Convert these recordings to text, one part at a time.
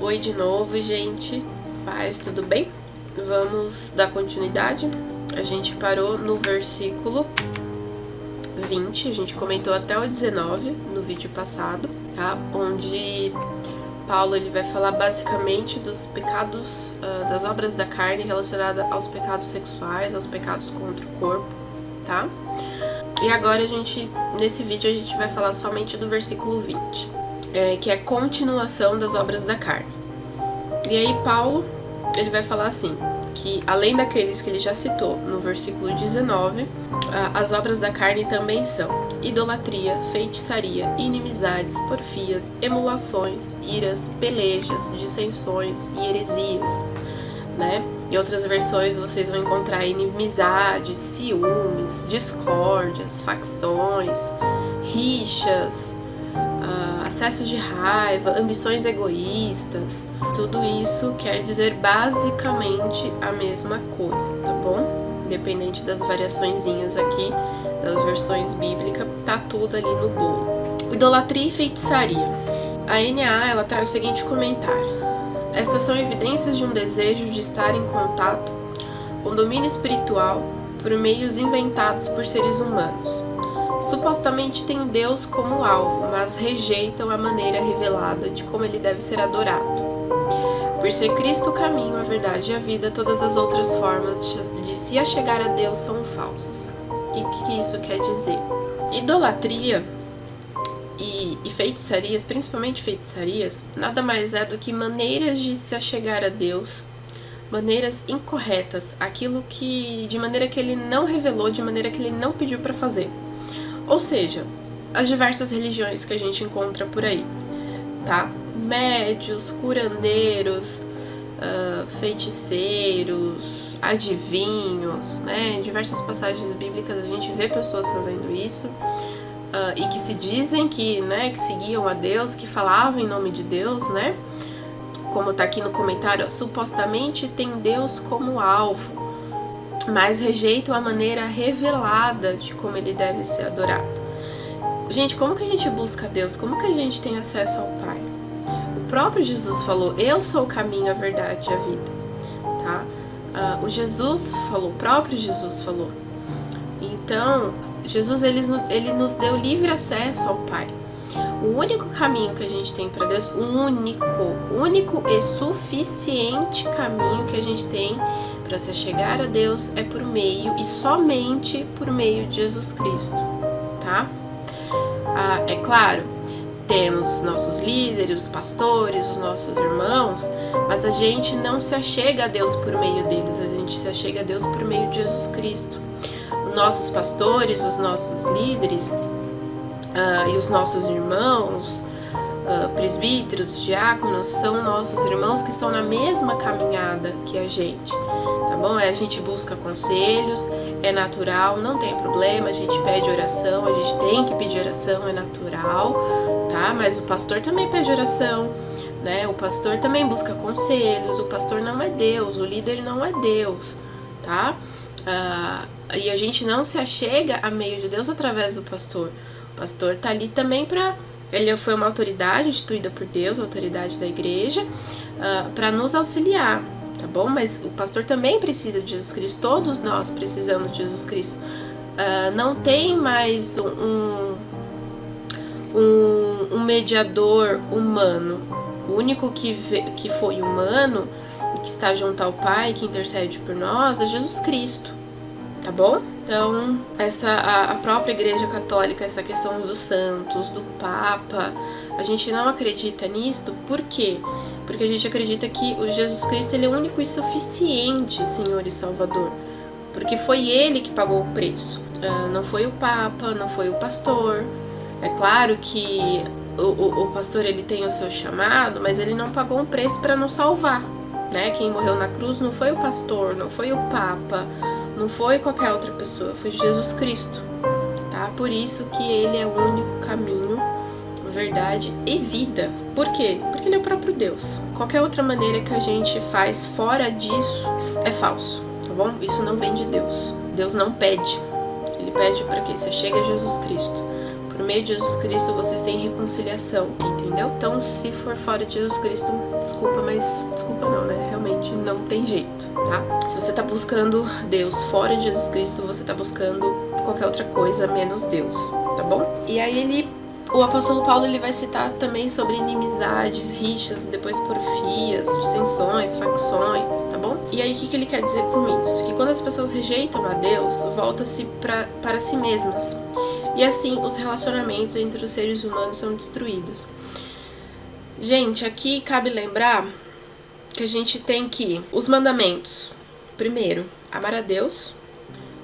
Oi de novo, gente. Paz, tudo bem? Vamos dar continuidade. A gente parou no versículo 20, a gente comentou até o 19 no vídeo passado, tá? Onde Paulo ele vai falar basicamente dos pecados, das obras da carne relacionadas aos pecados sexuais, aos pecados contra o corpo, tá? E agora nesse vídeo a gente vai falar somente do versículo 20, que é a continuação das obras da carne. E aí Paulo, ele vai falar assim, que além daqueles que ele já citou no versículo 19, as obras da carne também são idolatria, feitiçaria, inimizades, porfias, emulações, iras, pelejas, dissensões e heresias, né? Em outras versões vocês vão encontrar inimizades, ciúmes, discórdias, facções, rixas, acessos de raiva, ambições egoístas. Tudo isso quer dizer basicamente a mesma coisa, tá bom? Independente das variaçõezinhas aqui, das versões bíblicas, tá tudo ali no bolo. Idolatria e feitiçaria. A NAA, ela traz o seguinte comentário: estas são evidências de um desejo de estar em contato com o domínio espiritual por meios inventados por seres humanos. Supostamente têm Deus como alvo, mas rejeitam a maneira revelada de como ele deve ser adorado. Por ser Cristo o caminho, a verdade e a vida, todas as outras formas de se achegar a Deus são falsas. O que isso quer dizer? Idolatria e feitiçarias, principalmente feitiçarias, nada mais é do que maneiras de se achegar a Deus, maneiras incorretas, de maneira que ele não revelou, de maneira que ele não pediu para fazer. Ou seja, as diversas religiões que a gente encontra por aí, tá? Médios, curandeiros, feiticeiros, adivinhos, né? Em diversas passagens bíblicas a gente vê pessoas fazendo isso, e que se dizem que seguiam a Deus, que falavam em nome de Deus, né? Como tá aqui no comentário, supostamente tem Deus como alvo, mas rejeitam a maneira revelada de como ele deve ser adorado. Gente, como que a gente busca Deus? Como que a gente tem acesso ao Pai? O próprio Jesus falou, eu sou o caminho, a verdade e a vida, tá? O próprio Jesus falou. Então, Jesus, ele nos deu livre acesso ao Pai. O único caminho que a gente tem para Deus, o único e suficiente caminho que a gente tem para se chegar a Deus é por meio e somente por meio de Jesus Cristo, tá? É claro, temos nossos líderes, os pastores, os nossos irmãos, mas a gente não se achega a Deus por meio deles, a gente se achega a Deus por meio de Jesus Cristo. Os nossos pastores, os nossos líderes e os nossos irmãos, presbíteros, diáconos, são nossos irmãos que estão na mesma caminhada que a gente, tá bom? A gente busca conselhos, é natural, não tem problema, a gente pede oração, a gente tem que pedir oração, é natural, tá? Mas o pastor também pede oração, né? O pastor também busca conselhos, o pastor não é Deus, o líder não é Deus, tá? E a gente não se achega a meio de Deus através do pastor. O pastor tá ali também ele foi uma autoridade instituída por Deus, a autoridade da igreja, para nos auxiliar, tá bom? Mas o pastor também precisa de Jesus Cristo, todos nós precisamos de Jesus Cristo. Não tem mais um mediador humano. O único que foi humano, que está junto ao Pai, que intercede por nós, é Jesus Cristo, tá bom? Então, a própria Igreja Católica, essa questão dos santos, do Papa, a gente não acredita nisto. Por quê? Porque a gente acredita que o Jesus Cristo ele é único e suficiente, Senhor e Salvador. Porque foi Ele que pagou o preço. Não foi o Papa, não foi o pastor. É claro que o pastor ele tem o seu chamado, mas ele não pagou um preço para nos salvar, né? Quem morreu na cruz não foi o pastor, não foi o Papa, não foi qualquer outra pessoa, foi Jesus Cristo, tá? Por isso que ele é o único caminho, verdade e vida. Por quê? Porque ele é o próprio Deus. Qualquer outra maneira que a gente faz fora disso é falso, tá bom? Isso não vem de Deus. Deus não pede. Ele pede para que você chegue a Jesus Cristo por por meio de Jesus Cristo vocês têm reconciliação, entendeu? Então, se for fora de Jesus Cristo, desculpa, mas desculpa não, né? Realmente não tem jeito, tá? Se você tá buscando Deus fora de Jesus Cristo, você tá buscando qualquer outra coisa menos Deus, tá bom? E aí o apóstolo Paulo ele vai citar também sobre inimizades, rixas, depois porfias, dissensões, facções, tá bom? E aí o que ele quer dizer com isso? Que quando as pessoas rejeitam a Deus, volta-se para si mesmas. E assim os relacionamentos entre os seres humanos são destruídos. Gente, aqui cabe lembrar que a gente tem que os mandamentos. Primeiro, amar a Deus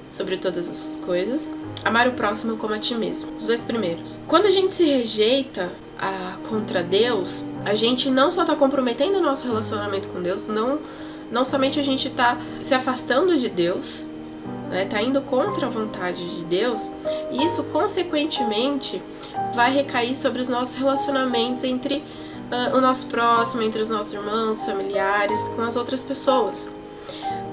sobre todas as coisas, amar o próximo como a ti mesmo. Os dois primeiros. Quando a gente se rejeita contra Deus, a gente não só está comprometendo o nosso relacionamento com Deus, não somente a gente está se afastando de Deus, né, tá indo contra a vontade de Deus, e isso consequentemente vai recair sobre os nossos relacionamentos entre o nosso próximo, entre os nossos irmãos, familiares, com as outras pessoas.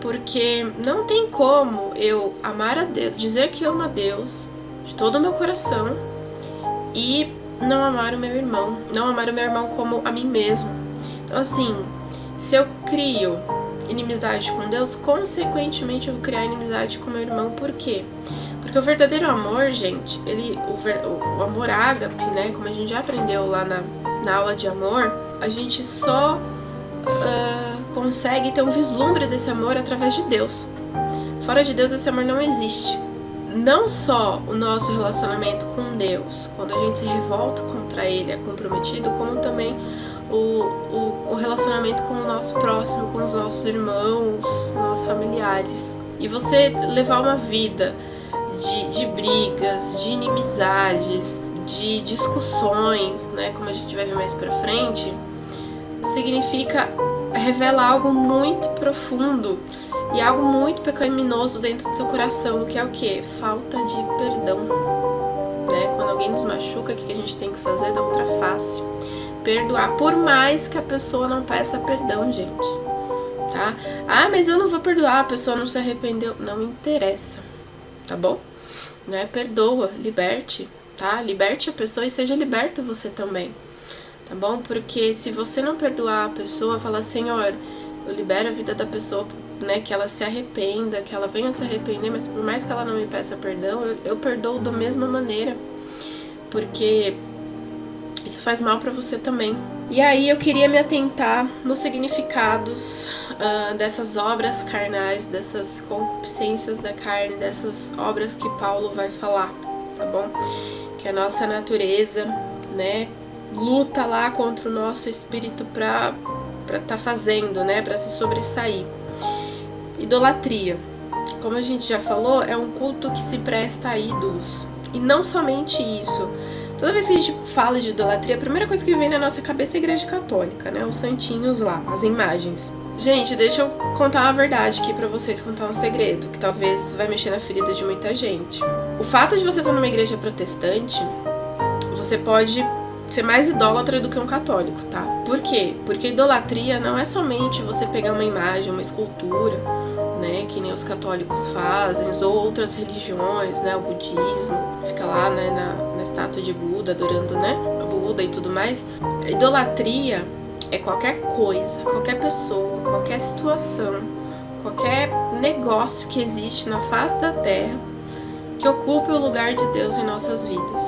Porque não tem como eu amar a Deus, dizer que amo a Deus de todo o meu coração e não amar o meu irmão, não amar o meu irmão como a mim mesmo. Então assim, se eu crio inimizade com Deus, consequentemente eu vou criar inimizade com meu irmão. Por quê? Porque o verdadeiro amor, gente, o amor ágape, né, como a gente já aprendeu lá na aula de amor, a gente só consegue ter um vislumbre desse amor através de Deus. Fora de Deus esse amor não existe. Não só o nosso relacionamento com Deus, quando a gente se revolta contra Ele, é comprometido, como também o relacionamento com o nosso próximo, com os nossos irmãos, nossos familiares. E você levar uma vida de brigas, de inimizades, de discussões, né, como a gente vai ver mais pra frente, significa revela algo muito profundo e algo muito pecaminoso dentro do seu coração, que é o quê? Falta de perdão, né? Quando alguém nos machuca, o que a gente tem que fazer? Dar outra face, perdoar, por mais que a pessoa não peça perdão, gente, tá? Ah, mas eu não vou perdoar, a pessoa não se arrependeu, não interessa, tá bom? Né? Perdoa, liberte, tá? Liberte a pessoa e seja liberto você também. Tá bom? Porque se você não perdoar a pessoa, falar, Senhor, eu libero a vida da pessoa, né, que ela se arrependa, que ela venha se arrepender, mas por mais que ela não me peça perdão, eu perdoo da mesma maneira, porque isso faz mal pra você também. E aí eu queria me atentar nos significados dessas obras carnais, dessas concupiscências da carne, dessas obras que Paulo vai falar, tá bom? Que a nossa natureza, né, luta lá contra o nosso espírito pra tá fazendo, né, pra se sobressair. Idolatria, como a gente já falou, é um culto que se presta a ídolos. E não somente isso. Toda vez que a gente fala de idolatria, a primeira coisa que vem na nossa cabeça é a igreja católica, né, os santinhos lá, as imagens. Gente, deixa eu contar a verdade aqui pra vocês, contar um segredo, que talvez vai mexer na ferida de muita gente. O fato de você estar numa igreja protestante, você pode ser mais idólatra do que um católico, tá? Por quê? Porque idolatria não é somente você pegar uma imagem, uma escultura, né, que nem os católicos fazem, ou outras religiões, né, o budismo, fica lá, né, na estátua de Buda, adorando, né, a Buda e tudo mais. Idolatria é qualquer coisa, qualquer pessoa, qualquer situação, qualquer negócio que existe na face da terra que ocupe o lugar de Deus em nossas vidas,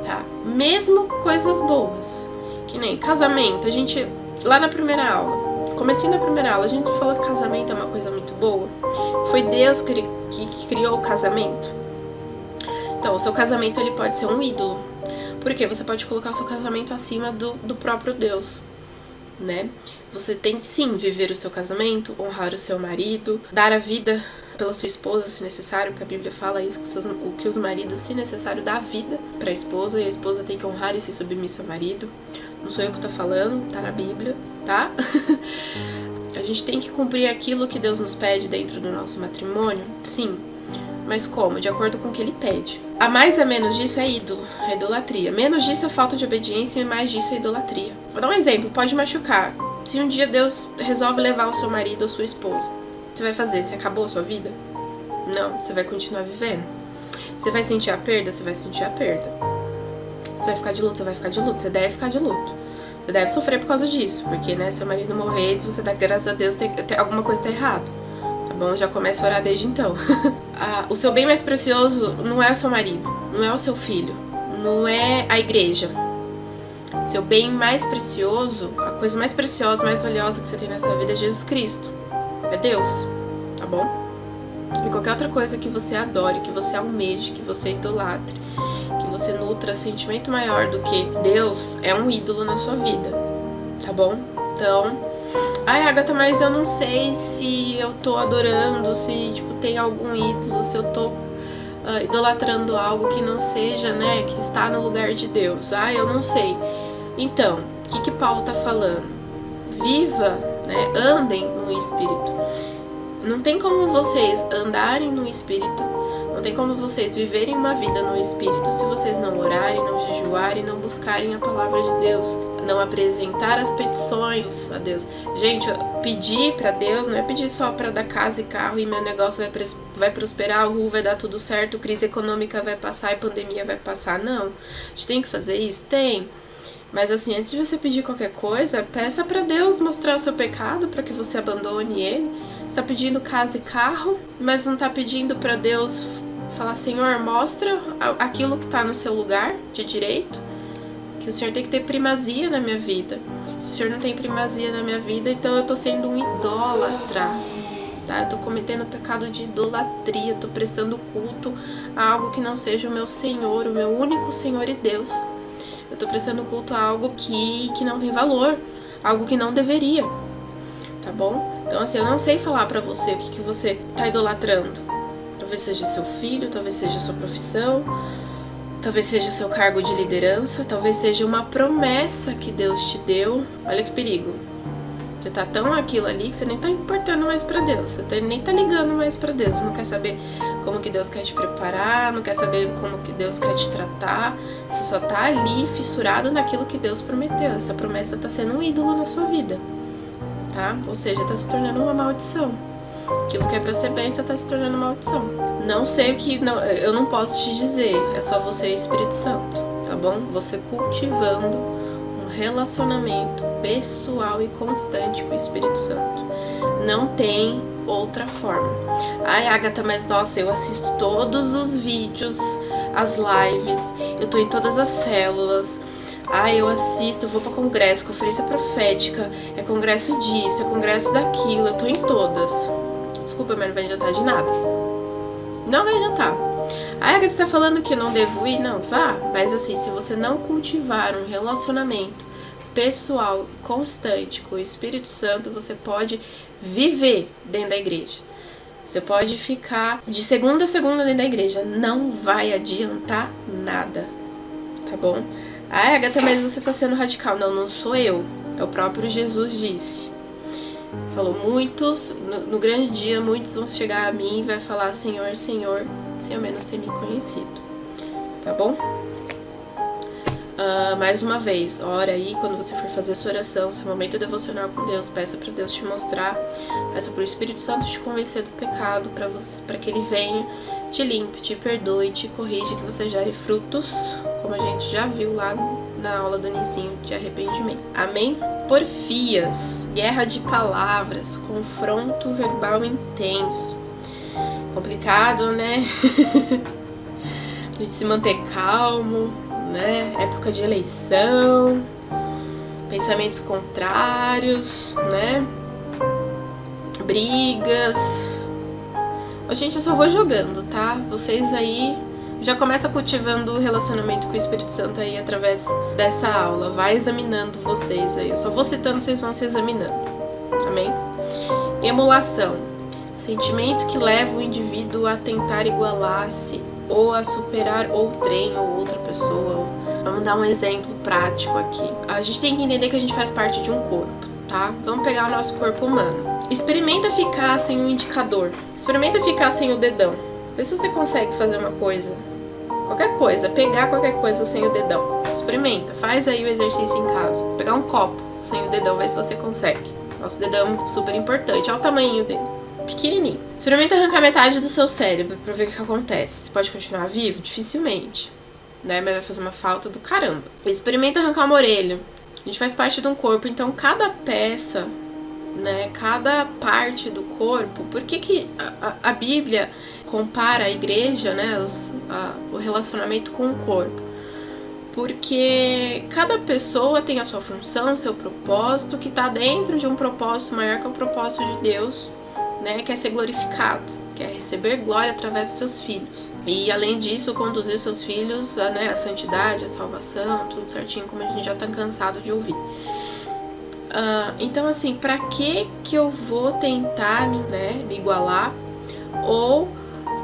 tá? Mesmo coisas boas, que nem casamento. A gente, lá na primeira aula, comecinho da primeira aula, a gente falou que casamento é uma coisa muito boa. Foi Deus que criou o casamento. Então, o seu casamento ele pode ser um ídolo, porque você pode colocar o seu casamento acima do próprio Deus, né? Você tem que sim viver o seu casamento, honrar o seu marido, dar a vida pela sua esposa, se necessário, porque a Bíblia fala isso, que os maridos, se necessário, dá a vida para a esposa, e a esposa tem que honrar e ser submissa ao marido. Não sou eu que tô falando, tá na Bíblia, tá? A gente tem que cumprir aquilo que Deus nos pede dentro do nosso matrimônio, sim, mas como? De acordo com o que Ele pede. A mais a menos disso é ídolo, é idolatria. Menos disso é falta de obediência e mais disso é idolatria. Vou dar um exemplo, pode machucar. Se um dia Deus resolve levar o seu marido ou sua esposa, você vai fazer? Você acabou a sua vida? Não, você vai continuar vivendo. Você vai sentir a perda? Você vai sentir a perda. Você vai ficar de luto, você vai ficar de luto, você deve ficar de luto. Você deve sofrer por causa disso, porque, né, seu marido morrer, se você dá graças a Deus, alguma coisa tá errada. Tá bom? Já começa a orar desde então. O seu bem mais precioso não é o seu marido, não é o seu filho, não é a igreja. Seu bem mais precioso, a coisa mais preciosa, mais valiosa que você tem nessa vida é Jesus Cristo. É Deus, tá bom? E qualquer outra coisa que você adore, que você almeje, que você idolatre, que você nutra sentimento maior do que Deus, é um ídolo na sua vida, tá bom? Então, ai, Agatha, mas eu não sei se eu tô adorando, se, tipo, tem algum ídolo, se eu tô idolatrando algo que não seja, né, que está no lugar de Deus. Ah, eu não sei. Então, o que Paulo tá falando? Viva, né, andem no Espírito. Não tem como vocês andarem no Espírito, não tem como vocês viverem uma vida no Espírito se vocês não orarem, não jejuarem, não buscarem a palavra de Deus, não apresentar as petições a Deus. Gente, pedir para Deus não é pedir só para dar casa e carro e meu negócio vai prosperar, vai dar tudo certo, crise econômica vai passar e pandemia vai passar. Não, a gente tem que fazer isso? Tem. Mas assim, antes de você pedir qualquer coisa, peça para Deus mostrar o seu pecado para que você abandone ele. Você tá pedindo casa e carro, mas não tá pedindo para Deus falar, Senhor, mostra aquilo que tá no seu lugar de direito, que o Senhor tem que ter primazia na minha vida. Se o Senhor não tem primazia na minha vida, então eu tô sendo um idólatra, tá? Eu tô cometendo o pecado de idolatria, tô prestando culto a algo que não seja o meu Senhor, o meu único Senhor e Deus. Eu tô prestando culto a algo que não tem valor, algo que não deveria, tá bom? Então assim, eu não sei falar pra você o que você tá idolatrando. Talvez seja seu filho, talvez seja sua profissão, talvez seja seu cargo de liderança, talvez seja uma promessa que Deus te deu. Olha que perigo. Você tá tão aquilo ali que você nem tá importando mais pra Deus, você nem tá ligando mais pra Deus, não quer saber como que Deus quer te preparar, não quer saber como que Deus quer te tratar, você só tá ali fissurado naquilo que Deus prometeu. Essa promessa tá sendo um ídolo na sua vida, tá? Ou seja, tá se tornando uma maldição. Aquilo que é pra ser bênção tá se tornando maldição. Não sei o que, eu não posso te dizer, é só você e o Espírito Santo, tá bom? Você cultivando relacionamento pessoal e constante com o Espírito Santo. Não tem outra forma. Ai, Agatha, mas nossa, eu assisto todos os vídeos, as lives, eu tô em todas as células. Ai, eu assisto, eu vou pra congresso, conferência profética, é congresso disso, é congresso daquilo, eu tô em todas. Desculpa, mas não vai adiantar de nada. Não vai adiantar. Ah, você tá falando que eu não devo ir? Não, vá. Mas assim, se você não cultivar um relacionamento pessoal constante com o Espírito Santo, você pode viver dentro da igreja. Você pode ficar de segunda a segunda dentro da igreja. Não vai adiantar nada. Tá bom? Ah, Agatha, mas você tá sendo radical. Não, não sou eu. É o próprio Jesus disse. Falou, muitos, no grande dia, muitos vão chegar a mim e vai falar, Senhor, Senhor, sem ao menos ter me conhecido. Tá bom? Mais uma vez, ora aí, quando você for fazer a sua oração, seu momento devocional com Deus, peça para Deus te mostrar, peça para o Espírito Santo te convencer do pecado, para que Ele venha, te limpe, te perdoe, te corrija, que você gere frutos, como a gente já viu lá na aula do Nicinho de arrependimento. Amém? Porfias, guerra de palavras, confronto verbal intenso. Complicado, né? A gente se manter calmo, né? Época de eleição, pensamentos contrários, né? Brigas. Gente, eu só vou jogando, tá? Vocês aí já começa cultivando o relacionamento com o Espírito Santo aí através dessa aula. Vai examinando vocês aí. Eu só vou citando, vocês vão se examinando. Amém? Emulação. Sentimento que leva o indivíduo a tentar igualar-se ou a superar outrem ou outra pessoa. Vamos dar um exemplo prático aqui. A gente tem que entender que a gente faz parte de um corpo, tá? Vamos pegar o nosso corpo humano. Experimenta ficar sem o indicador. Experimenta ficar sem o dedão. Vê se você consegue fazer uma coisa. Qualquer coisa. Pegar qualquer coisa sem o dedão. Experimenta. Faz aí o exercício em casa. Pegar um copo sem o dedão. Vê se você consegue. Nosso dedão é super importante. Olha o tamanho dele. Pequenininho. Experimenta arrancar metade do seu cérebro pra ver o que acontece. Você pode continuar vivo? Dificilmente. né? Mas vai fazer uma falta do caramba. Experimenta arrancar uma orelha. A gente faz parte de um corpo, então cada peça, né? Cada parte do corpo. Por que a Bíblia compara a igreja, né? O relacionamento com o corpo? Porque cada pessoa tem a sua função, seu propósito, que está dentro de um propósito maior, que é o propósito de Deus, né? Que é ser glorificado, que é receber glória através dos seus filhos. E além disso, conduzir seus filhos a santidade, a salvação, tudo certinho, como a gente já está cansado de ouvir. Então, assim, para que eu vou tentar me igualar, ou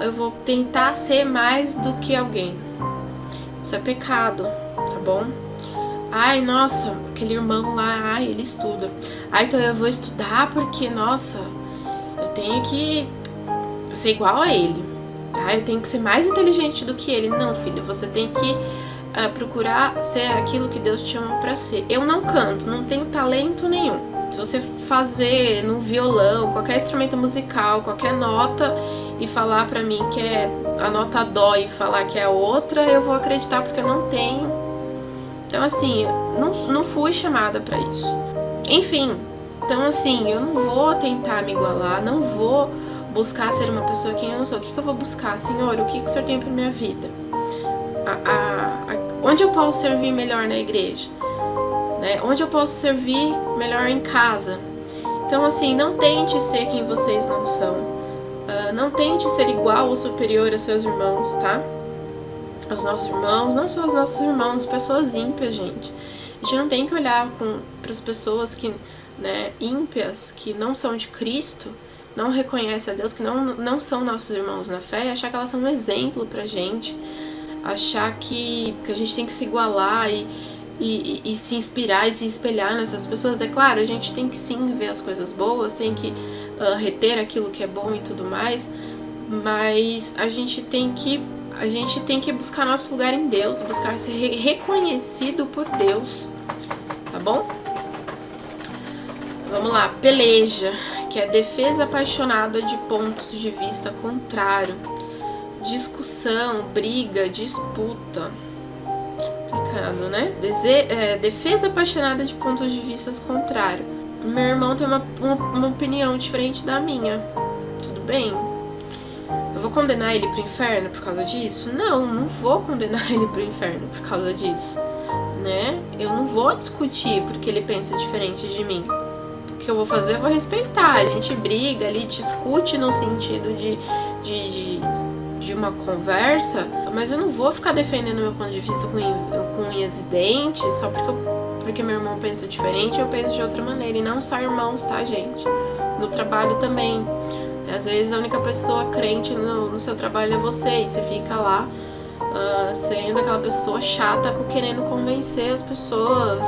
eu vou tentar ser mais do que alguém? Isso é pecado, tá bom? Ai, nossa, aquele irmão lá, ai, ele estuda. Ai, então eu vou estudar porque, nossa, eu tenho que ser igual a ele, tá? Eu tenho que ser mais inteligente do que ele. Não, filho, você tem que procurar ser aquilo que Deus te chama pra ser. Eu não canto, não tenho talento nenhum. Se você fazer no violão, qualquer instrumento musical, qualquer nota, e falar pra mim que é a nota dó e falar que é outra, eu vou acreditar porque eu não tenho. Então, assim, não fui chamada pra isso. Enfim, então, assim, eu não vou tentar me igualar, não vou buscar ser uma pessoa quem eu não sou. O que eu vou buscar? Senhor, o que o Senhor tem pra minha vida? Onde eu posso servir melhor na igreja? Né? Onde eu posso servir melhor em casa? Então, assim, não tente ser quem vocês não são. Não tente ser igual ou superior a seus irmãos, tá? Aos nossos irmãos, não só aos nossos irmãos, pessoas ímpias, gente. A gente não tem que olhar para as pessoas que, né, ímpias, que não são de Cristo, não reconhecem a Deus, que não são nossos irmãos na fé, e achar que elas são um exemplo pra gente, achar que a gente tem que se igualar e se inspirar e se espelhar nessas pessoas. É claro, a gente tem que sim ver as coisas boas, tem que reter aquilo que é bom e tudo mais, mas a gente tem que buscar nosso lugar em Deus, buscar ser reconhecido por Deus, tá bom? Vamos lá, peleja, que é defesa apaixonada de pontos de vista contrário, discussão, briga, disputa, complicado, né? Defesa apaixonada de pontos de vista contrários. Meu irmão tem uma opinião diferente da minha, tudo bem? Eu vou condenar ele pro inferno por causa disso? Não vou condenar ele pro inferno por causa disso, né? Eu não vou discutir porque ele pensa diferente de mim. O que eu vou fazer? Eu vou respeitar. A gente briga ali, discute no sentido de uma conversa, mas eu não vou ficar defendendo meu ponto de vista com unhas e dentes só porque meu irmão pensa diferente, eu penso de outra maneira. E não só irmãos, tá, gente? No trabalho também. Às vezes a única pessoa crente no seu trabalho é você, e você fica lá sendo aquela pessoa chata, querendo convencer as pessoas,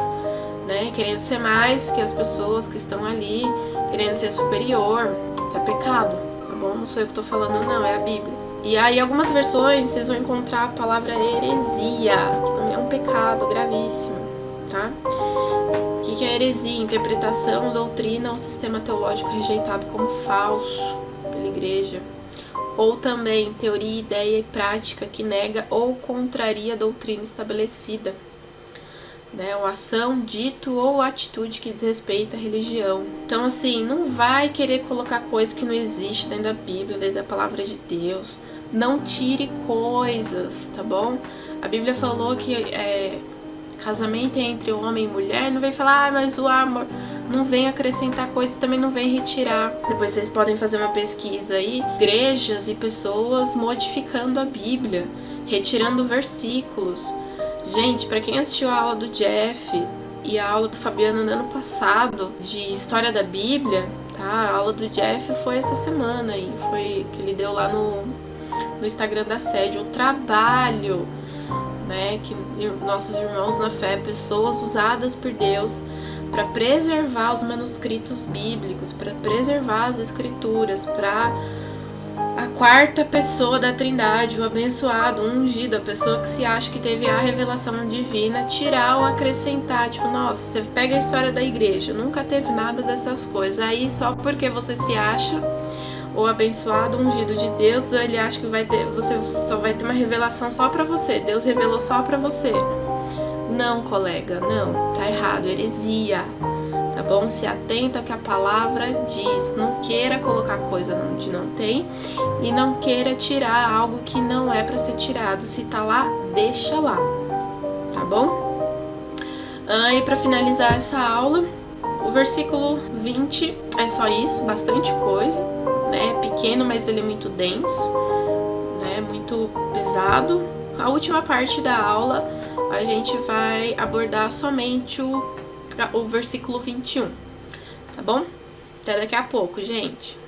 né? Querendo ser mais que as pessoas que estão ali, querendo ser superior. Isso é pecado, tá bom? Não sou eu que tô falando, não, é a Bíblia. E aí, em algumas versões, vocês vão encontrar a palavra heresia, que também é um pecado gravíssimo, tá? O que é heresia? Interpretação, doutrina ou sistema teológico rejeitado como falso pela igreja. Ou também teoria, ideia e prática que nega ou contraria a doutrina estabelecida, né? Ou ação, dito ou atitude que desrespeita a religião. Então, assim, não vai querer colocar coisa que não existe dentro da Bíblia, dentro da palavra de Deus. Não tire coisas, tá bom? A Bíblia falou que casamento é entre homem e mulher. Não vem falar, mas o amor, não vem acrescentar coisas, também não vem retirar. Depois vocês podem fazer uma pesquisa aí, igrejas e pessoas modificando a Bíblia, retirando versículos. Gente, pra quem assistiu a aula do Jeff e a aula do Fabiano no ano passado de História da Bíblia, tá? A aula do Jeff foi essa semana aí, foi que ele deu lá no Instagram da sede, o trabalho, né, que nossos irmãos na fé, pessoas usadas por Deus para preservar os manuscritos bíblicos, para preservar as escrituras, para a quarta pessoa da Trindade, o abençoado, o ungido, a pessoa que se acha que teve a revelação divina, tirar ou acrescentar. Tipo, nossa, você pega a história da igreja, nunca teve nada dessas coisas. Aí, só porque você se acha o abençoado, ungido de Deus, ele acha que você só vai ter uma revelação só pra você. Deus revelou só pra você. Não, colega, não. Tá errado, heresia. Tá bom? Se atenta ao que a palavra diz. Não queira colocar coisa onde não tem e não queira tirar algo que não é pra ser tirado. Se tá lá, deixa lá. Tá bom? E pra finalizar essa aula, o versículo 20 é só isso, bastante coisa, né? É pequeno, mas ele é muito denso, né? Muito pesado. A última parte da aula a gente vai abordar somente o versículo 21, tá bom? Até daqui a pouco, gente.